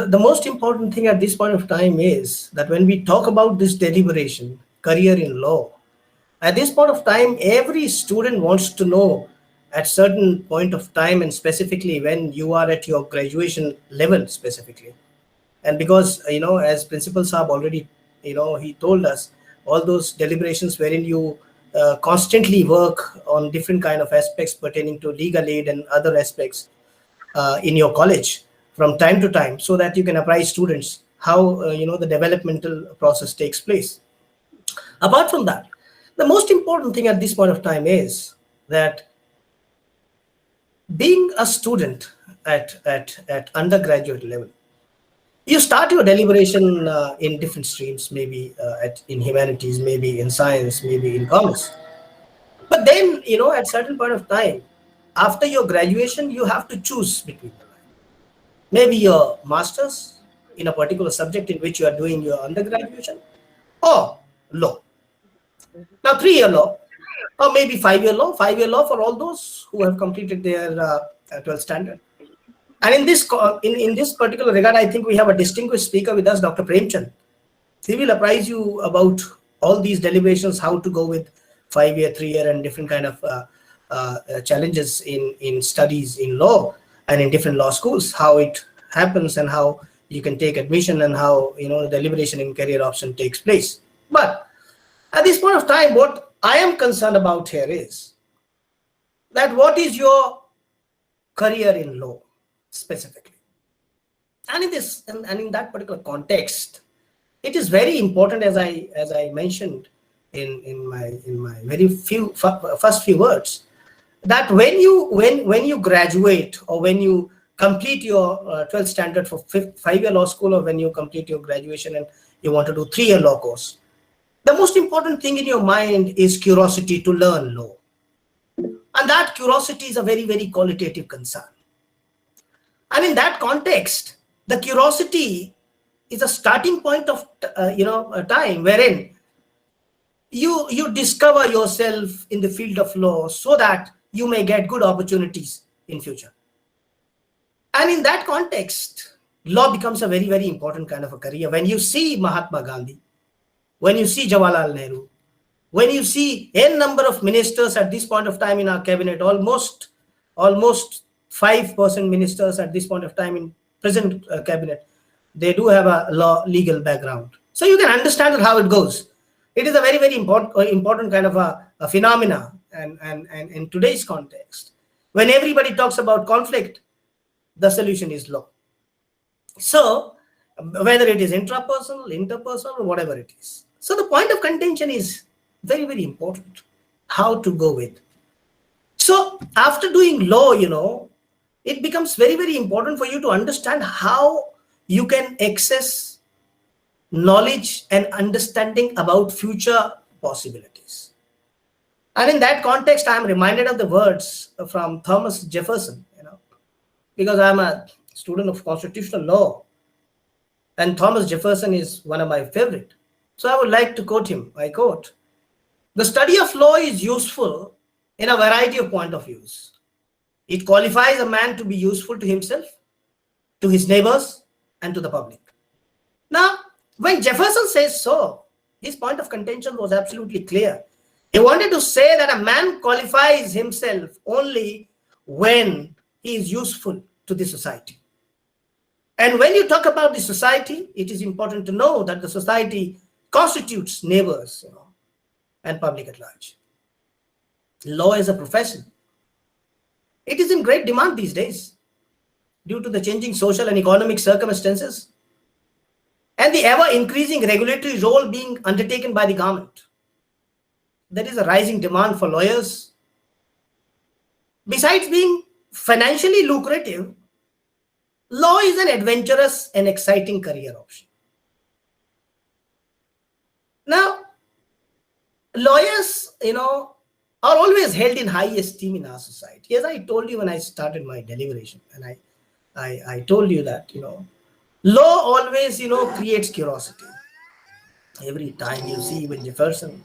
the most important thing at this point of time is that when we talk about this deliberation, career in law, at this point of time, every student wants to know at certain point of time, and specifically when you are at your graduation level specifically. And because, as Principal Saab already, he told us all those deliberations wherein you constantly work on different kind of aspects pertaining to legal aid and other aspects in your college from time to time, so that you can apprise students how the developmental process takes place. Apart from that, the most important thing at this point of time is that being a student at undergraduate level, you start your deliberation in different streams, maybe in humanities, maybe in science, maybe in commerce. But then, at certain point of time, after your graduation, you have to choose between them. Maybe your master's in a particular subject in which you are doing your undergraduation, or law. Now, 3-year law, or maybe 5-year law, 5-year law for all those who have completed their 12th standard. And in this particular regard, I think we have a distinguished speaker with us, Dr. Premchand. He will apprise you about all these deliberations, how to go with 5-year, 3-year, and different kind of challenges in studies in law and in different law schools, how it happens and how you can take admission and how deliberation in career option takes place. But at this point of time, what I am concerned about here is that what is your career in law specifically, and in that particular context, it is very important, as I mentioned in my very first few words, that when you graduate, or when you complete your 12th standard for 5-year law school, or when you complete your graduation and you want to do 3-year law course, the most important thing in your mind is curiosity to learn law. And that curiosity is a very, very qualitative concern. And in that context, the curiosity is a starting point of a time wherein you discover yourself in the field of law, so that you may get good opportunities in future. And in that context, law becomes a very, very important kind of a career. When you see Mahatma Gandhi, when you see Jawaharlal Nehru, when you see n number of ministers at this point of time in our cabinet, almost 5% ministers at this point of time in present cabinet, they do have a legal background. So you can understand how it goes. It is a very, very important kind of a phenomena. And in today's context, when everybody talks about conflict, the solution is law. So whether it is intrapersonal, interpersonal, or whatever it is. So the point of contention is very, very important, how to go with. So after doing law, it becomes very, very important for you to understand how you can access knowledge and understanding about future possibilities. And in that context, I am reminded of the words from Thomas Jefferson, because I'm a student of constitutional law, and Thomas Jefferson is one of my favorite. So I would like to quote him. I quote, "The study of law is useful in a variety of point of views. It qualifies a man to be useful to himself, to his neighbors, and to the public." Now, when Jefferson says so, his point of contention was absolutely clear. He wanted to say that a man qualifies himself only when he is useful to the society. And when you talk about the society, it is important to know that the society constitutes neighbors, and public at large. Law is a profession. It is in great demand these days due to the changing social and economic circumstances and the ever-increasing regulatory role being undertaken by the government. There is a rising demand for lawyers. Besides being financially lucrative, law is an adventurous and exciting career option. Now, lawyers, are always held in high esteem in our society. As I told you when I started my deliberation, and I told you that, law always, creates curiosity. Every time you see even Jefferson,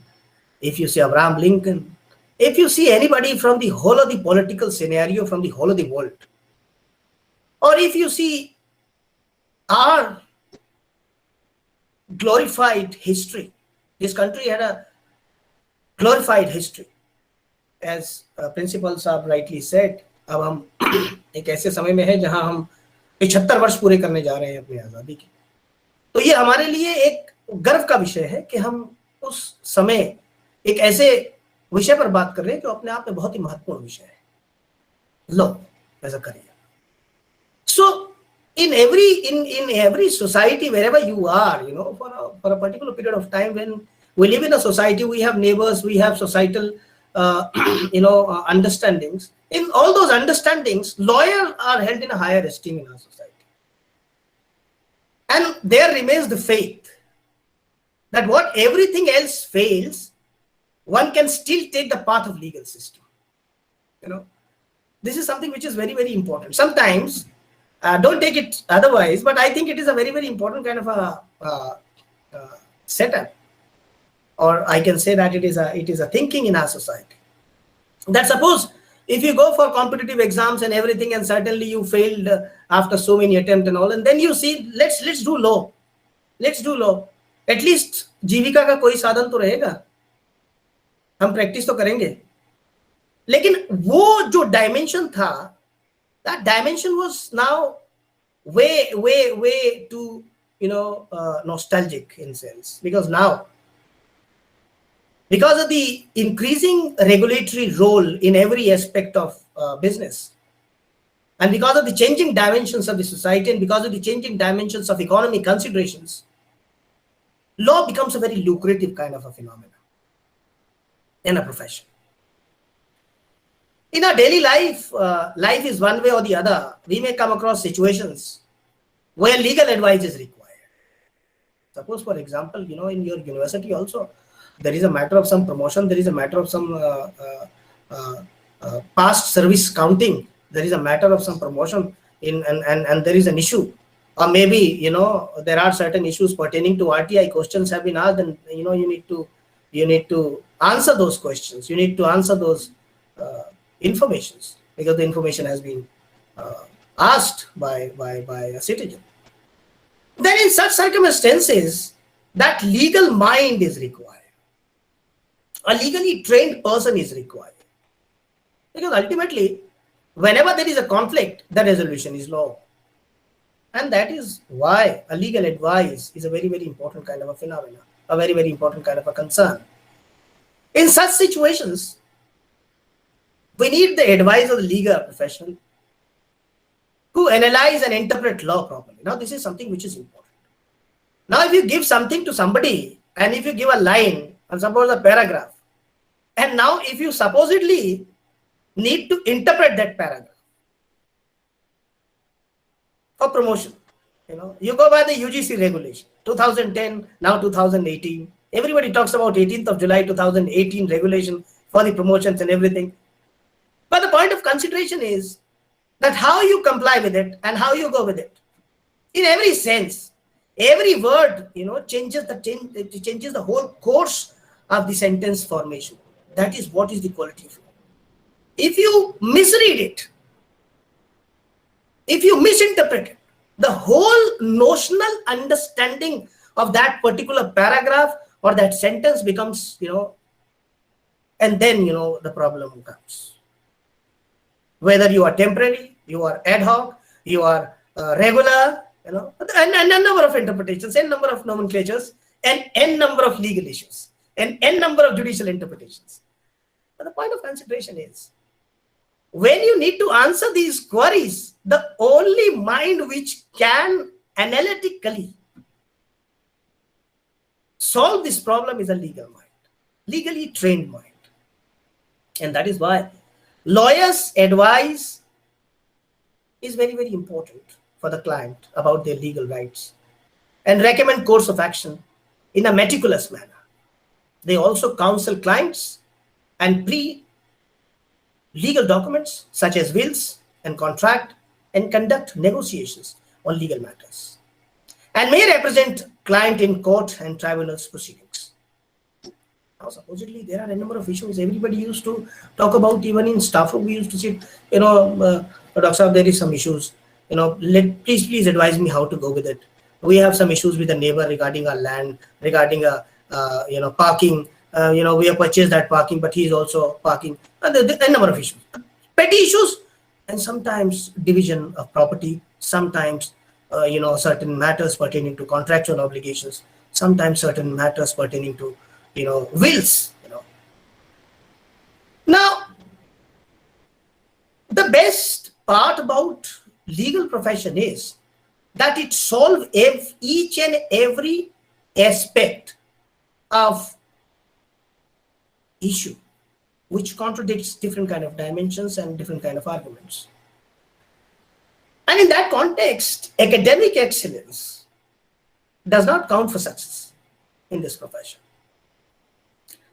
if you see Abraham Lincoln, if you see anybody from the whole of the political scenario, from the whole of the world, or if you see our glorified history. This country had a glorified history. As Principal साहब rightly said, अब हम एक ऐसे समय में है जहां हम 75 वर्ष पूरे करने जा रहे हैं अपनी आज़ादी के। तो ये हमारे लिए एक गर्व का विषय है कि हम उस समय एक ऐसे विषय पर बात कर रहे हैं जो अपने आप में बहुत ही महत्वपूर्ण विषय है, law as a career. So in every society, wherever you are, for a particular period of time, when we live in a society, we have neighbors, we have societal understandings. In all those understandings, lawyers are held in a higher esteem in our society, and there remains the faith that what everything else fails, one can still take the path of legal system. This is something which is very, very important. Sometimes don't take it otherwise, but I think it is a very, very important kind of a setup, or I can say that it is a thinking in our society. That suppose if you go for competitive exams and everything, and certainly you failed after so many attempts and all, and then you see, let's do law, at least जीविका का कोई साधन तो रहेगा, हम practice तो करेंगे। लेकिन वो जो डायमेंशन था, that dimension was now way too nostalgic in sense, because now, because of the increasing regulatory role in every aspect of business, and because of the changing dimensions of the society, and because of the changing dimensions of economic considerations, law becomes a very lucrative kind of a phenomenon in a profession. In our daily life, life is one way or the other. We may come across situations where legal advice is required. Suppose, for example, in your university also, there is a matter of some promotion, there is a matter of some past service counting, there is a matter of some promotion, and there is an issue. Or maybe, there are certain issues pertaining to RTI, questions have been asked, and, you need to answer those questions. You need to answer those informations, because the information has been asked by a citizen. Then in such circumstances, that legal mind is required. A legally trained person is required. Because ultimately, whenever there is a conflict, the resolution is law. And that is why a legal advice is a very, very important kind of a phenomenon, a very, very important kind of a concern. In such situations, we need the advice of the legal professional who analyze and interpret law properly. Now, this is something which is important. Now, if you give something to somebody, and if you give a line, and suppose a paragraph, and now if you supposedly need to interpret that paragraph for promotion, you go by the UGC regulation, 2010, now 2018. Everybody talks about 18th of July 2018 regulation for the promotions and everything. But the point of consideration is that how you comply with it and how you go with it. In every sense, every word, changes the whole course of the sentence formation. That is what is the quality of law. If you misread it, if you misinterpret it, the whole notional understanding of that particular paragraph or that sentence becomes, and then, the problem comes. Whether you are temporary, you are ad hoc, you are regular, and a number of interpretations, n number of nomenclatures, and n number of legal issues, and n number of judicial interpretations. But the point of consideration is, when you need to answer these queries, the only mind which can analytically solve this problem is a legal mind, legally trained mind. And that is why lawyers' advice is very, very important for the client about their legal rights and recommend course of action in a meticulous manner. They also counsel clients and legal documents such as wills and contract, and conduct negotiations on legal matters, and may represent client in court and tribunals proceedings. Now, supposedly there are a number of issues everybody used to talk about. Even in staff room, we used to say, Dr. Saab, there is some issues. please advise me how to go with it. We have some issues with the neighbor regarding our land, regarding parking. We have purchased that parking, but he is also parking. And a number of issues, petty issues, and sometimes division of property. Sometimes certain matters pertaining to contractual obligations. Sometimes certain matters pertaining to wills. Now, the best part about legal profession is that it solves each and every aspect of issue which contradicts different kind of dimensions and different kind of arguments. And in that context, academic excellence does not count for success in this profession.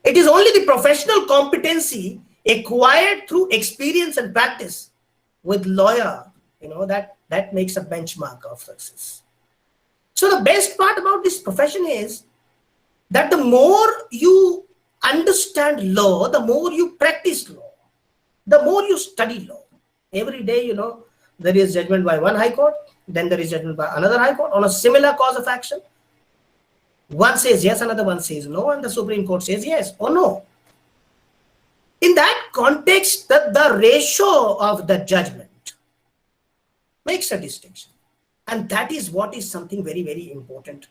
It is only the professional competency acquired through experience and practice with lawyer, that makes a benchmark of success. So the best part about this profession is that the more you understand law, the more you practice law, the more you study law. Every day, there is judgment by one high court, then there is judgment by another high court on a similar cause of action. One says yes, another one says no, and the Supreme Court says yes or no. In that context, the ratio of the judgment makes a distinction. And that is what is something very, very important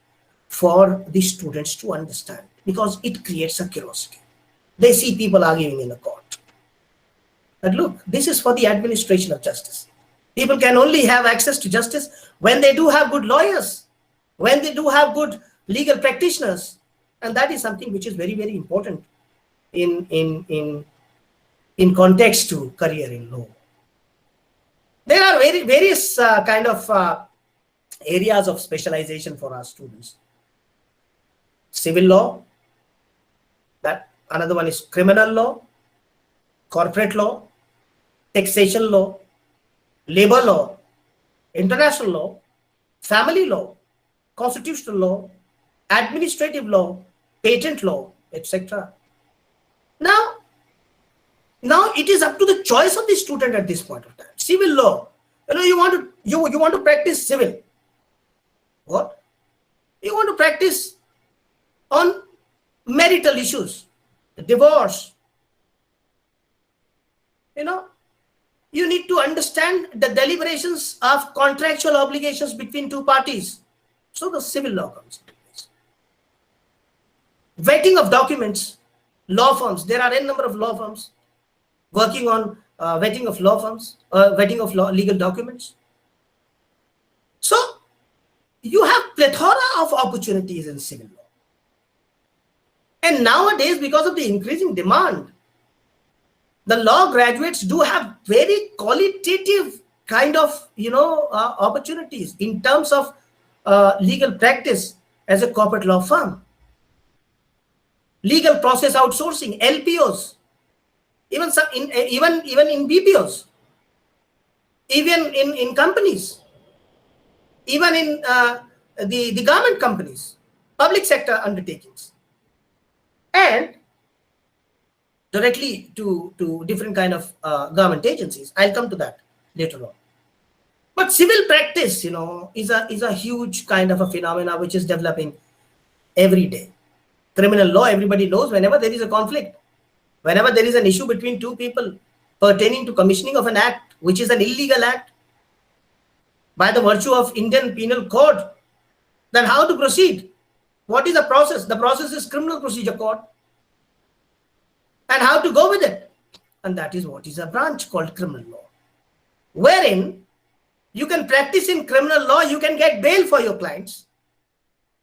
for the students to understand, because it creates a curiosity. They see people arguing in the court. But look, this is for the administration of justice. People can only have access to justice when they do have good lawyers, when they do have good legal practitioners. And that is something which is very, very important in context to career in law. There are various kind of areas of specialization for our students. Civil law, that another one is criminal law, corporate law, taxation law, labor law, international law, family law, constitutional law, administrative law, patent law, etc. Now it is up to the choice of the student at this point of time. Civil law, you want to practice civil. What? You want to practice on marital issues, divorce. You need to understand the deliberations of contractual obligations between two parties. So the civil law comes into place. Vetting of documents, law firms. There are a number of law firms working on vetting of law firms, vetting of legal documents. So you have plethora of opportunities in civil law. And nowadays, because of the increasing demand, the law graduates do have very qualitative kind of opportunities in terms of legal practice as a corporate law firm, legal process outsourcing, LPOs, even in BPOs, even in companies, even in the government companies, public sector undertakings, and directly to different kind of government agencies. I'll come to that later on. But civil practice, is a huge kind of a phenomena which is developing every day. Criminal law, everybody knows, whenever there is a conflict, whenever there is an issue between two people pertaining to commissioning of an act, which is an illegal act, by the virtue of Indian Penal Code, then how to proceed? What is the process? The process is Criminal Procedure Code. And how to go with it? And that is what is a branch called criminal law, wherein you can practice in criminal law, you can get bail for your clients.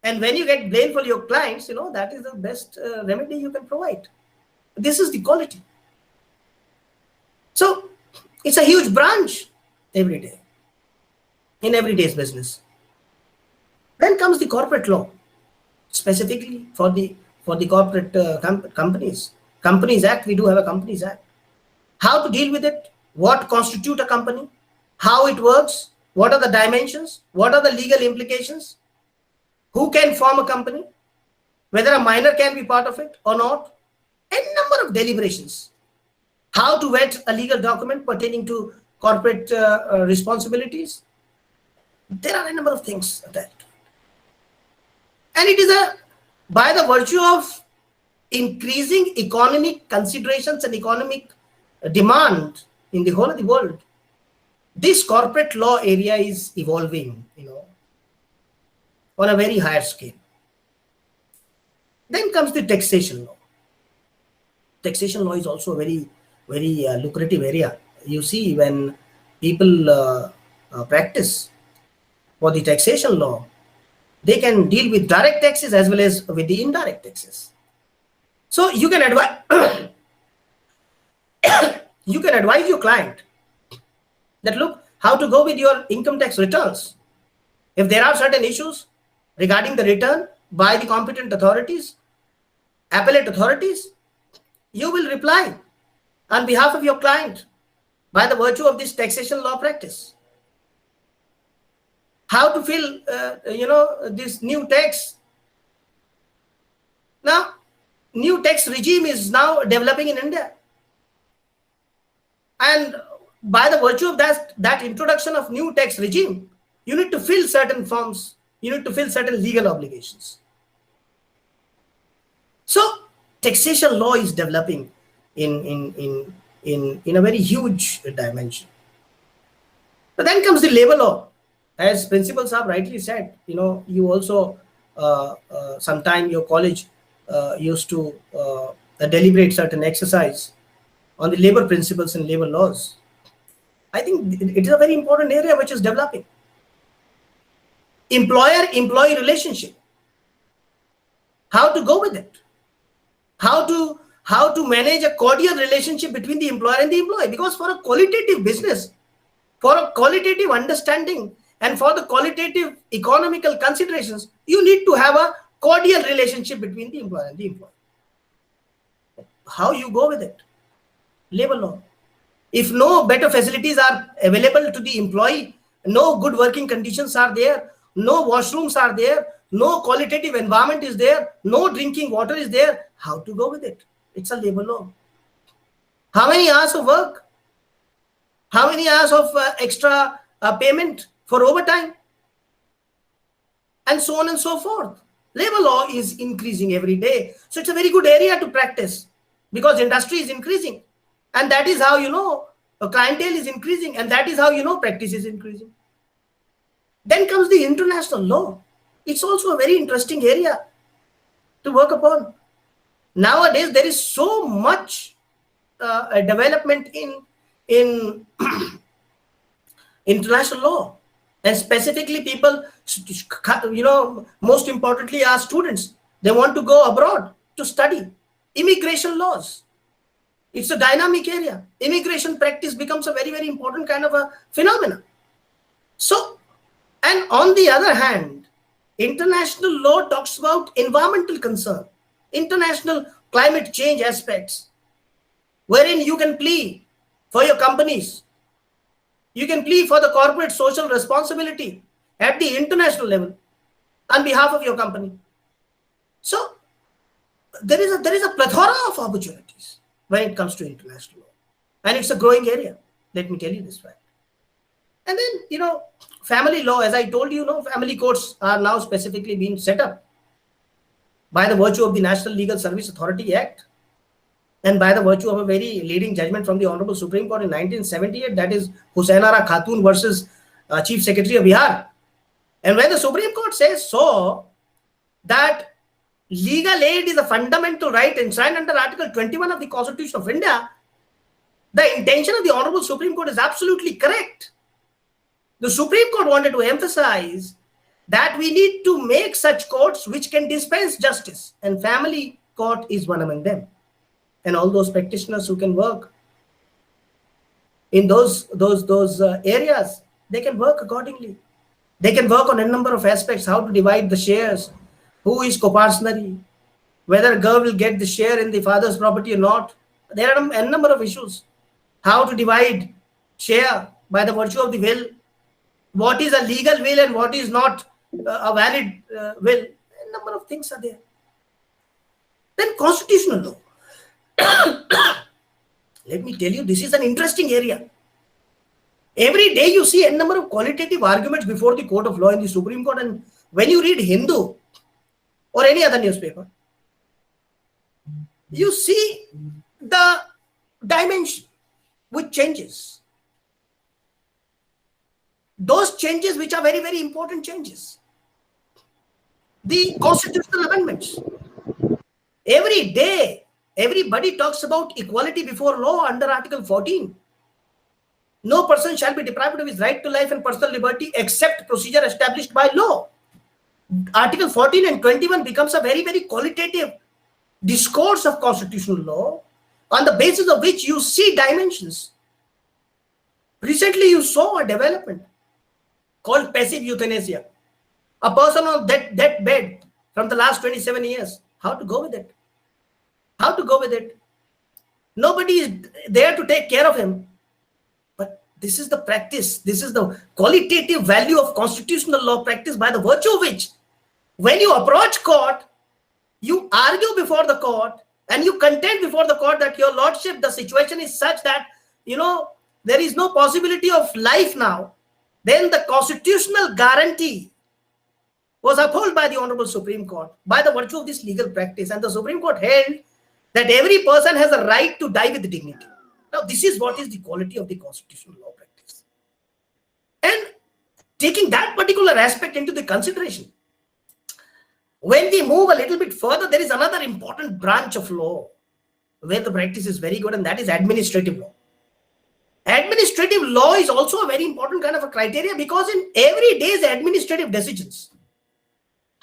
And when you get bail for your clients, that is the best remedy you can provide. This is the quality. So it's a huge branch every day, in every day's business. Then comes the corporate law, specifically for the corporate companies. Companies Act, we do have a Companies Act. How to deal with it, what constitutes a company, how it works, what are the dimensions, what are the legal implications, who can form a company, whether a minor can be part of it or not, a number of deliberations. How to vet a legal document pertaining to corporate responsibilities, There are a number of things that, and it is by the virtue of increasing economic considerations and economic demand in the whole of the world, this corporate law area is evolving, on a very higher scale. Then comes the taxation law. Taxation law is also a very, very lucrative area. You see, when people practice for the taxation law, they can deal with direct taxes as well as with the indirect taxes. So you can advise you can advise your client that, look, how to go with your income tax returns. If there are certain issues regarding the return by the competent authorities, appellate authorities, you will reply on behalf of your client by the virtue of this taxation law practice. How to fill, this new tax. Now, new tax regime is now developing in India. And by the virtue of that introduction of new tax regime, you need to fill certain forms. You need to fill certain legal obligations. So taxation law is developing in a very huge dimension. But then comes the labor law. As Principal Prof rightly said, you also sometime your college used to deliberate certain exercise on the labor principles and labor laws. I think it is a very important area which is developing. Employer-employee relationship. How to go with it? How to manage a cordial relationship between the employer and the employee? Because for a qualitative business, for a qualitative understanding, and for the qualitative economical considerations, you need to have a cordial relationship between the employer and the employee. How you go with it? Labor law. If no better facilities are available to the employee, no good working conditions are there, no washrooms are there, no qualitative environment is there, no drinking water is there, how to go with it? It's a labor law. How many hours of work? How many hours of extra payment for overtime? And so on and so forth. Labor law is increasing every day. So it's a very good area to practice because industry is increasing. And that is how, a clientele is increasing. And that is how, practice is increasing. Then comes the international law. It's also a very interesting area to work upon. Nowadays, there is so much development in international law. And specifically people, most importantly are students. They want to go abroad to study. Immigration laws. It's a dynamic area. Immigration practice becomes a very, very important kind of a phenomenon. So, and on the other hand, international law talks about environmental concern, international climate change aspects, wherein you can plead for your companies. You can plead for the corporate social responsibility at the international level on behalf of your company. So there is a plethora of opportunities when it comes to international law. And it's a growing area. Let me tell you this fact. And then, family law, as I told you, family courts are now specifically being set up by the virtue of the National Legal Service Authority Act and by the virtue of a very leading judgment from the Honorable Supreme Court in 1978, that is Husainara Khatun versus Chief Secretary of Bihar. And when the Supreme Court says so, that legal aid is a fundamental right enshrined under Article 21 of the Constitution of India, the intention of the Honorable Supreme Court is absolutely correct. The Supreme Court wanted to emphasize that we need to make such courts which can dispense justice, and family court is one among them. And all those practitioners who can work in those areas, they can work accordingly. They can work on a number of aspects, how to divide the shares, who is co-partner, whether a girl will get the share in the father's property or not. There are a number of issues. How to divide share by the virtue of the will. What is a legal will and what is not a valid will. A number of things are there. Then constitutional law. Let me tell you, this is an interesting area. Every day you see a number of qualitative arguments before the court of law in the Supreme Court. And when you read Hindu or any other newspaper, you see the dimension which changes. Those changes which are very, very important changes. The constitutional amendments. Every day, everybody talks about equality before law under Article 14. No person shall be deprived of his right to life and personal liberty except procedure established by law. Article 14 and 21 becomes a very, very qualitative discourse of constitutional law on the basis of which you see dimensions. Recently, you saw a development called passive euthanasia. A person on that bed from the last 27 years. How to go with it? How to go with it? Nobody is there to take care of him. But this is the practice. This is the qualitative value of constitutional law practice, by the virtue of which, when you approach court, you argue before the court and you contend before the court that, your lordship, the situation is such that, there is no possibility of life now. Then the constitutional guarantee was upheld by the Honorable Supreme Court by the virtue of this legal practice. And the Supreme Court held that every person has a right to die with dignity. Now, this is what is the quality of the constitutional law practice. And taking that particular aspect into the consideration, when we move a little bit further, there is another important branch of law where the practice is very good, and that is administrative law. Administrative law is also a very important kind of a criteria, because in every day's administrative decisions,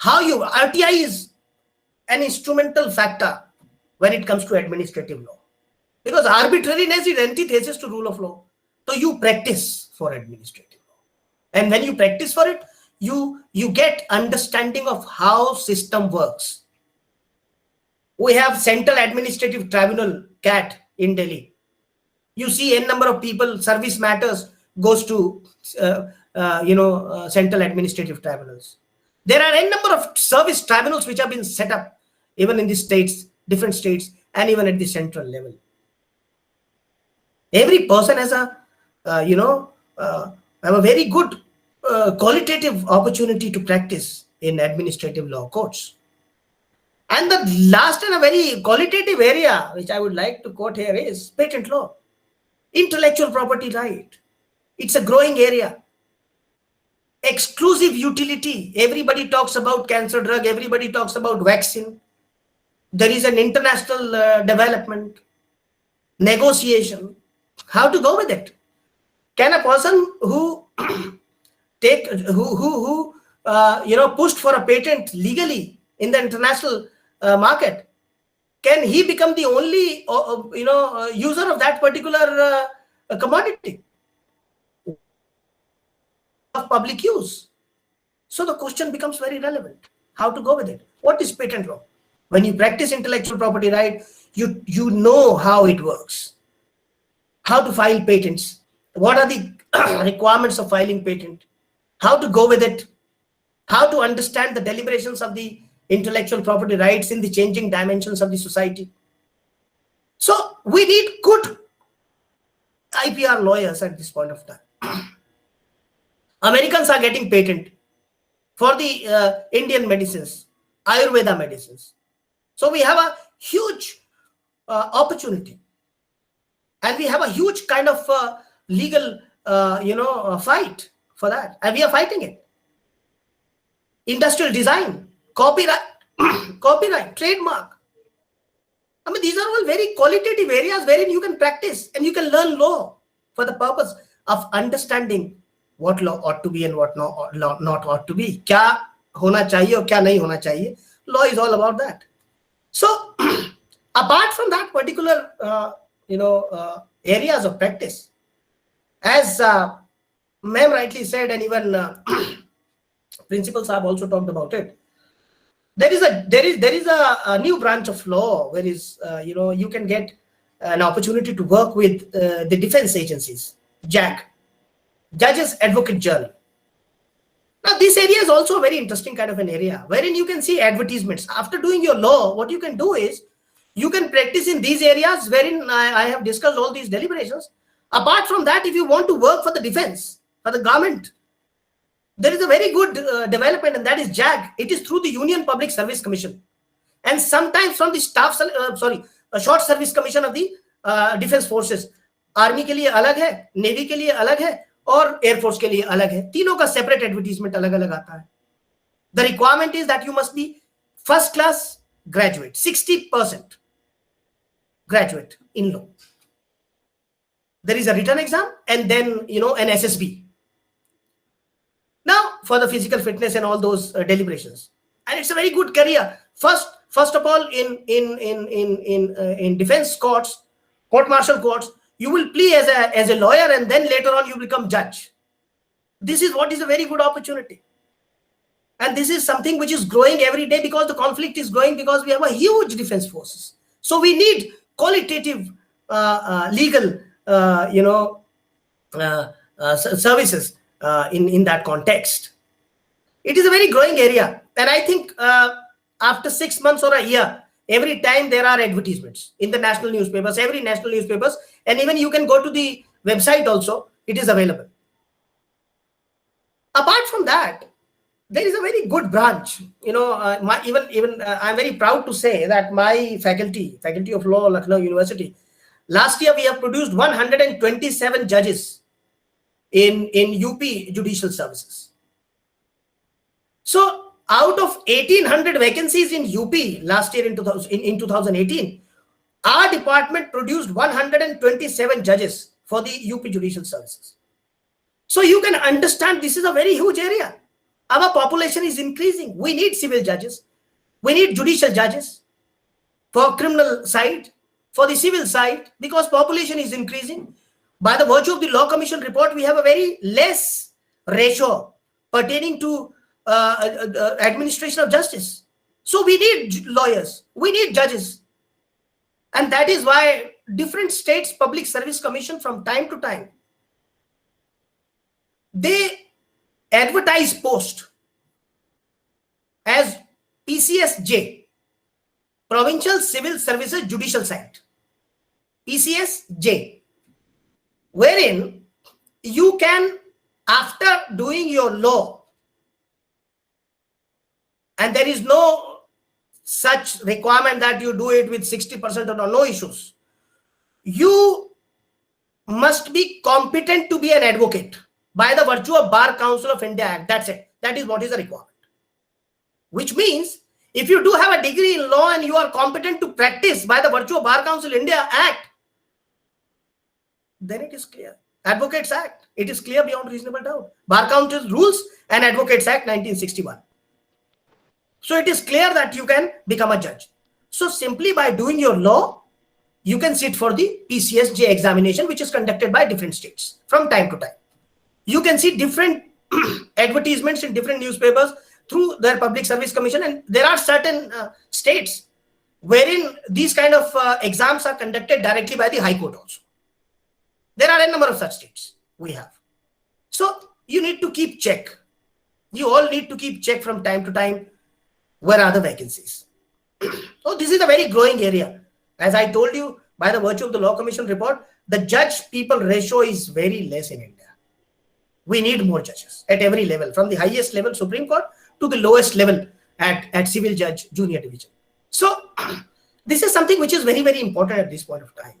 RTI is an instrumental factor when it comes to administrative law, because arbitrariness is antithesis to rule of law. So you practice for administrative law, and when you practice for it, you get understanding of how system works. We have Central Administrative Tribunal, CAT, in Delhi. You see a number of people, service matters goes to Central Administrative Tribunals. There are a number of service tribunals which have been set up even in the states, different states, and even at the central level. Every person has have a very good qualitative opportunity to practice in administrative law courts. And the last and a very qualitative area which I would like to quote here is patent law. Intellectual property right. It's a growing area. Exclusive utility. Everybody talks about cancer drug. Everybody talks about vaccine. There is an international development, negotiation. How to go with it? Can a person who pushed for a patent legally in the international market, can he become the only user of that particular commodity of public use? So the question becomes very relevant. How to go with it? What is patent law? When you practice intellectual property right, you know how it works, how to file patents, what are the requirements of filing patent, how to go with it, how to understand the deliberations of the intellectual property rights in the changing dimensions of the society. So we need good IPR lawyers at this point of time. Americans are getting patent for the Indian medicines, Ayurveda medicines. So we have a huge opportunity, and we have a huge kind of legal fight for that, and we are fighting it. Industrial design, copyright, trademark. I mean, these are all very qualitative areas wherein you can practice and you can learn law for the purpose of understanding what law ought to be and what not ought to be. Kya hona chahiye aur kya nahi hona chahiye. Law is all about that. So, apart from that particular, areas of practice, as ma'am rightly said, and even principals have also talked about it, there is a new branch of law where you can get an opportunity to work with the defense agencies, JAG, Judges Advocate Journal. Now, this area is also a very interesting kind of an area wherein you can see advertisements. After doing your law, what you can do is you can practice in these areas wherein I have discussed all these deliberations. Apart from that, if you want to work for the defense, for the government, there is a very good development, and that is JAG. It is through the Union Public Service Commission, and sometimes from the short service commission of the defense forces. Army के लिए अलग है, navy के लिए अलग है, और air force के लिए अलग है. तीनों का सेपरेट एडवर्टीजमेंट अलग अलग आता है. The requirement is that you must be first class graduate, 60% graduate in law. There is a written exam, and then an SSB. Now for the physical fitness and all those deliberations, and it's a very good career. First of all, in defense courts, court-martial courts, you will plea as a lawyer, and then later on you become judge. This is what is a very good opportunity, and this is something which is growing every day, because the conflict is growing, because we have a huge defense forces. So we need qualitative legal services in that context. It is a very growing area, and I think after 6 months or a year, every time there are advertisements in the national newspapers, every national newspapers, and even you can go to the website also, it is available. Apart from that, there is a very good branch. I'm very proud to say that my faculty of law, Lucknow University, last year we have produced 127 judges in UP judicial services. So out of 1,800 vacancies in UP last year in 2018, our department produced 127 judges for the UP judicial services. So you can understand this is a very huge area. Our population is increasing. We need civil judges. We need judicial judges for criminal side, for the civil side, because population is increasing. By the virtue of the Law Commission report, we have a very less ratio pertaining to administration of justice. So we need lawyers, we need judges, and that is why different states public service commission from time to time, they advertise post as PCSJ, Provincial Civil Services Judicial Site, PCSJ, wherein you can, after doing your law, and there is no such requirement that you do it with 60% or no issues, you must be competent to be an advocate by the virtue of Bar Council of India Act. That's it. That is what is the requirement. Which means if you do have a degree in law and you are competent to practice by the virtue of Bar Council India Act, then it is clear. Advocates Act, it is clear beyond reasonable doubt. Bar Council rules and Advocates Act 1961. So it is clear that you can become a judge. So simply by doing your law, you can sit for the PCSJ examination, which is conducted by different states from time to time. You can see different advertisements in different newspapers through their public service commission, and there are certain states wherein these kind of exams are conducted directly by the High Court also. There are a number of such states we have. So you need to keep check. You all need to keep check from time to time. Where are the vacancies? So this is a very growing area. As I told you, by the virtue of the Law Commission report, the judge-people ratio is very less in India. We need more judges at every level, from the highest level, Supreme Court, to the lowest level at Civil Judge, Junior Division. So this is something which is very, very important at this point of time.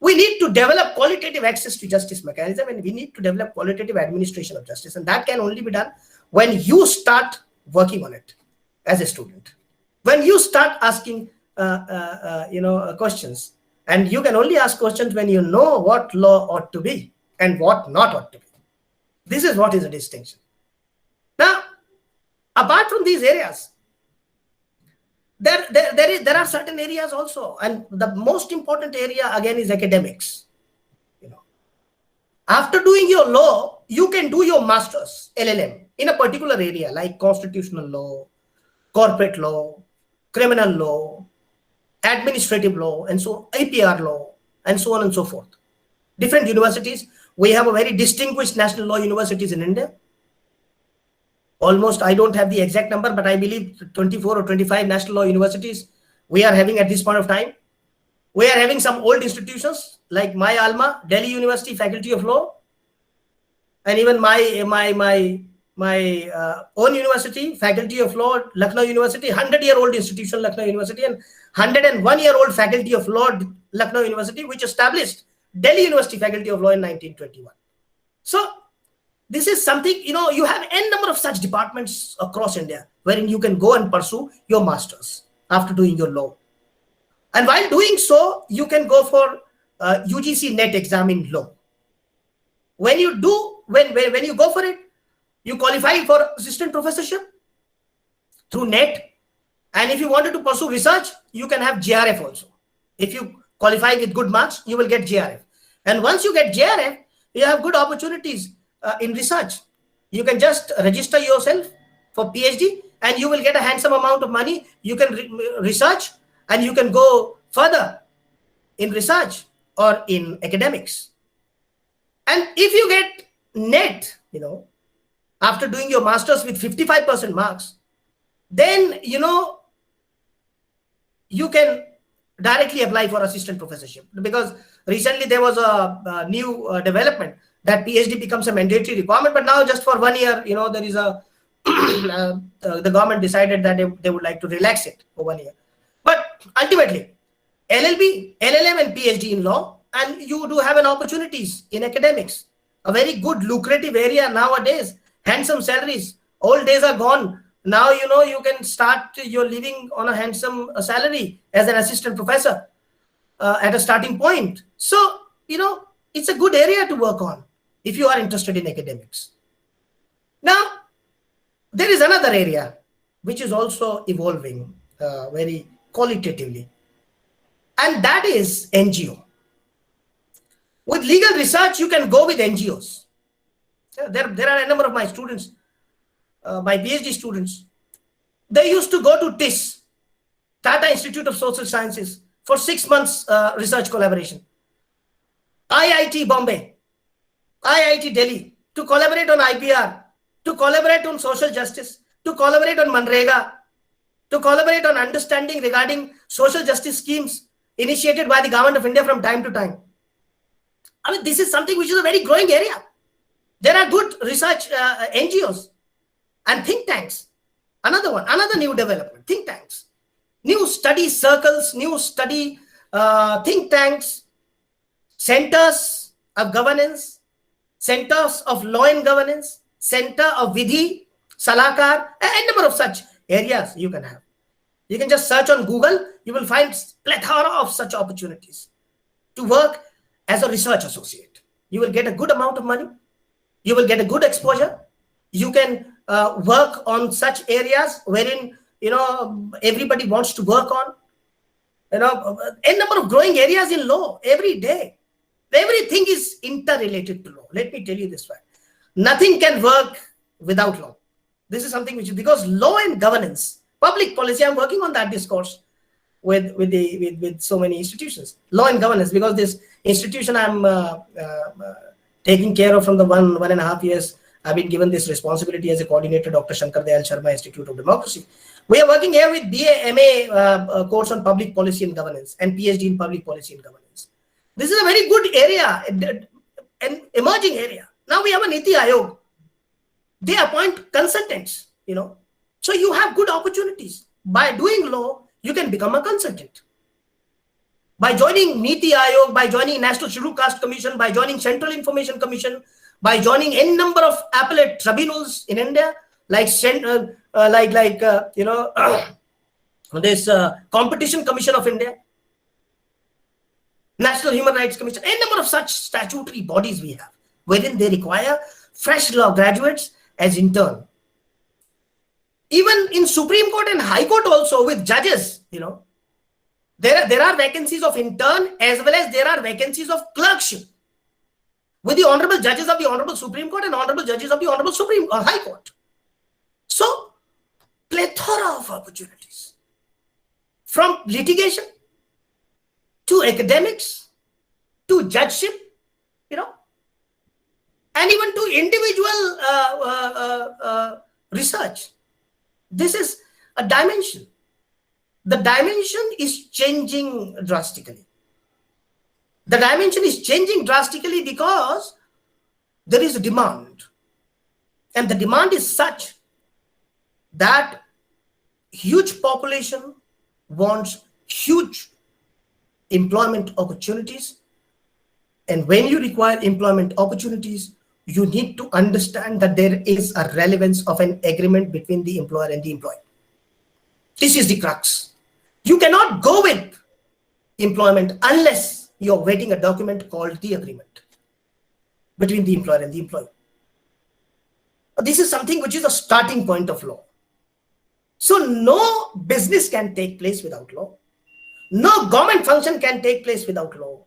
We need to develop qualitative access to justice mechanism, and we need to develop qualitative administration of justice. And that can only be done when you start working on it as a student. When you start asking questions, and you can only ask questions when you know what law ought to be and what not ought to be. This is what is a distinction. Now, apart from these areas, there are certain areas also, and the most important area again is academics. After doing your law, you can do your master's LLM in a particular area like constitutional law, corporate law, criminal law, administrative law, and so APR law, and so on and so forth. Different universities. We have a very distinguished national law universities in India. Almost, I don't have the exact number, but I believe 24 or 25 national law universities we are having at this point of time. We are having some old institutions like my alma, Delhi University Faculty of Law, and even my own university, Faculty of Law, Lucknow University, 100-year-old institution, Lucknow University, and 101-year-old Faculty of Law, Lucknow University, which established Delhi University Faculty of Law in 1921. So this is something, you have n number of such departments across India wherein you can go and pursue your masters after doing your law. And while doing so, you can go for UGC NET exam in law. When you go for it, you qualify for assistant professorship through NET. And if you wanted to pursue research, you can have JRF also. If you qualify with good marks, you will get JRF. And once you get JRF, you have good opportunities in research. You can just register yourself for PhD and you will get a handsome amount of money. You can research and you can go further in research or in academics. And if you get NET, after doing your master's with 55% marks, then, you can directly apply for assistant professorship, because recently there was a new development that PhD becomes a mandatory requirement, but now just for 1 year, there is a the government decided that they would like to relax it for 1 year. But ultimately, LLB, LLM and PhD in law, and you do have an opportunities in academics, a very good lucrative area nowadays, handsome salaries. Old days are gone. Now, you can start your living on a handsome salary as an assistant professor at a starting point. So, it's a good area to work on if you are interested in academics. Now, there is another area which is also evolving very qualitatively, and that is NGO. With legal research, you can go with NGOs. There are a number of my students, my PhD students. They used to go to TIS, Tata Institute of Social Sciences, for 6 months research collaboration. IIT Bombay, IIT Delhi, to collaborate on IPR, to collaborate on social justice, to collaborate on Manrega, to collaborate on understanding regarding social justice schemes initiated by the government of India from time to time. I mean, this is something which is a very growing area. There are good research NGOs and think tanks. Another new development, think tanks. New study circles, new study think tanks, centers of governance, centers of law and governance, center of Vidhi, Salakar, a number of such areas you can have. You can just search on Google, you will find plethora of such opportunities to work as a research associate. You will get a good amount of money. You will get a good exposure. You can work on such areas wherein, everybody wants to work on. A number of growing areas in law every day. Everything is interrelated to law. Let me tell you this fact. Nothing can work without law. This is something which is because law and governance, public policy, I'm working on that discourse with so many institutions. Law and governance, because this institution I'm taking care of from the 1.5 years, I've been given this responsibility as a coordinator, Dr. Shankar Dayal Sharma Institute of Democracy. We are working here with BA, MA course on public policy and governance and PhD in public policy and governance. This is a very good area, an emerging area. Now we have a Niti Ayog. They appoint consultants, So you have good opportunities. By doing law, you can become a consultant. By joining Niti Ayog, by joining National Scheduled Caste Commission, by joining Central Information Commission, by joining n number of appellate tribunals in India, like this Competition Commission of India, National Human Rights Commission, a number of such statutory bodies we have, wherein they require fresh law graduates as intern. Even in Supreme Court and High Court also with judges, there are vacancies of intern as well as there are vacancies of clerkship with the honorable judges of the Honorable Supreme Court and honorable judges of the Honorable Supreme High Court. So, plethora of opportunities from litigation to academics to judgeship, and even to individual research. This is a dimension. The dimension is changing drastically. The dimension is changing drastically because there is a demand. And the demand is such that huge population wants huge employment opportunities. And when you require employment opportunities, you need to understand that there is a relevance of an agreement between the employer and the employee. This is the crux. You cannot go with employment unless you're waiting a document called the agreement between the employer and the employee. This is something which is a starting point of law. So no business can take place without law. No government function can take place without law.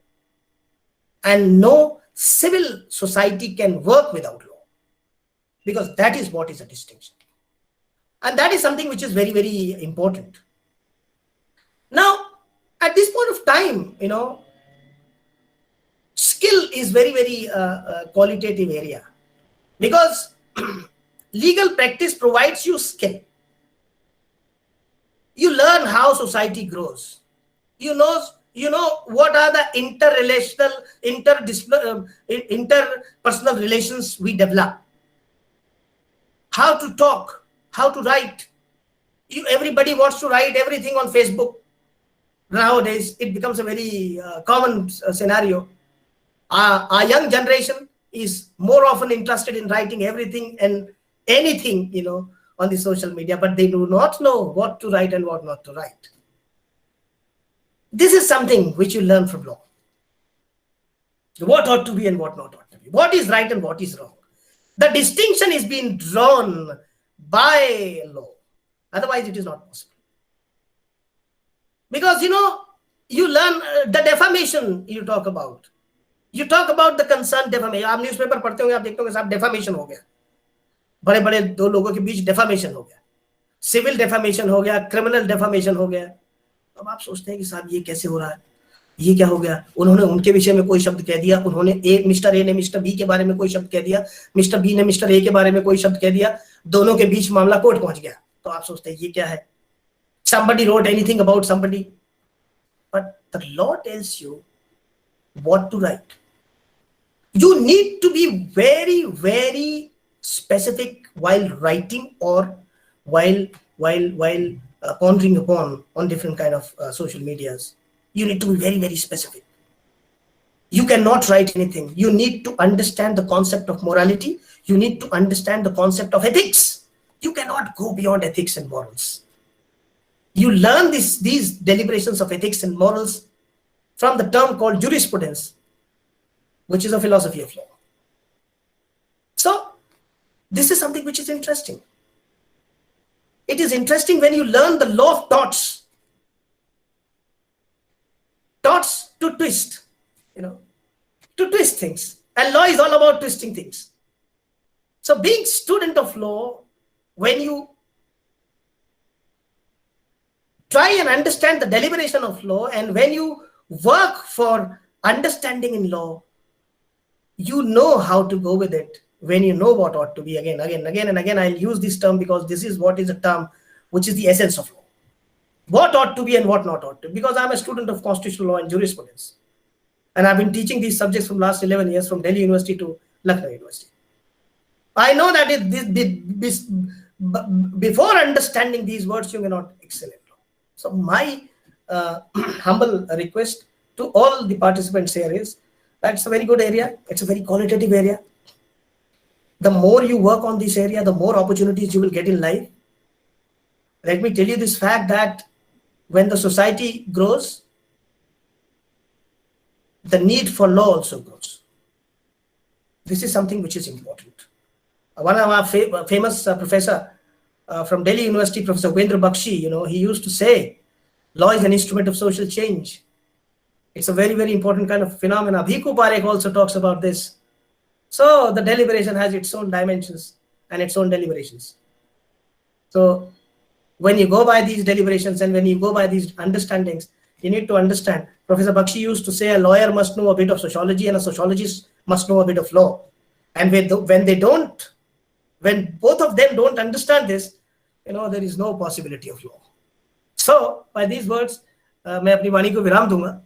And no civil society can work without law. Because that is what is a distinction. And that is something which is very, very important. Now, at this point of time, skill is very, very qualitative area. Because legal practice provides you skill. You learn how society grows. You know what are the interpersonal relations we develop. How to talk, how to write. Everybody wants to write everything on Facebook. Nowadays, it becomes a very common scenario. Our young generation is more often interested in writing everything and anything, on the social media, but they do not know what to write and what not to write. This is something which you learn from law. What ought to be and what not ought to be. What is right and what is wrong. The distinction is being drawn by law. Otherwise, it is not possible. Because, you learn the defamation you talk about. You talk about the concerned defamation. आप newspaper पढ़ते होंगे, आप देखते होंगे साहब defamation हो गया. बड़े बड़े दो लोगों के बीच defamation हो गया. Civil defamation हो गया, criminal defamation हो गया. अब आप सोचते हैं कि साहब ये कैसे हो रहा है? ये क्या हो गया? उन्होंने उनके विषय में कोई शब्द कह दिया, उन्होंने मिस्टर ए ने मिस्टर बी के बारे में कोई शब्द कह दिया, मिस्टर बी ने मिस्टर ए के बारे में कोई शब्द कह दिया, दोनों के बीच मामला कोर्ट पहुंच गया. तो आप सोचते हैं ये क्या है? Somebody wrote anything about somebody. But the law tells you what to write. You need to be very, very specific while writing or while pondering upon on different kind of social medias. You need to be very, very specific. You cannot write anything. You need to understand the concept of morality. You need to understand the concept of ethics. You cannot go beyond ethics and morals. You learn these deliberations of ethics and morals from the term called jurisprudence, which is a philosophy of law. So, this is something which is interesting. It is interesting when you learn the law of torts. Torts to twist, to twist things. And law is all about twisting things. So, being student of law, when you try and understand the deliberation of law, and when you work for understanding in law, you know how to go with it when you know what ought to be. Again and again, I'll use this term because this is what is a term which is the essence of law. What ought to be and what not ought to be. Because I'm a student of constitutional law and jurisprudence. And I've been teaching these subjects from last 11 years from Delhi University to Lucknow University. I know that before understanding these words, you cannot excel in law. So my humble request to all the participants here is, that's a very good area. It's a very qualitative area. The more you work on this area, the more opportunities you will get in life. Let me tell you this fact that when the society grows, the need for law also grows. This is something which is important. One of our famous professor from Delhi University, Professor Wendra Bakshi, he used to say, law is an instrument of social change. It's a very, very important kind of phenomena. Bhiku Parekh also talks about this. So the deliberation has its own dimensions and its own deliberations. So when you go by these deliberations and when you go by these understandings, you need to understand. Professor Bakshi used to say a lawyer must know a bit of sociology and a sociologist must know a bit of law. And when both of them don't understand this, there is no possibility of law. So by these words, मैं अपनी वाणी को विराम दूंगा.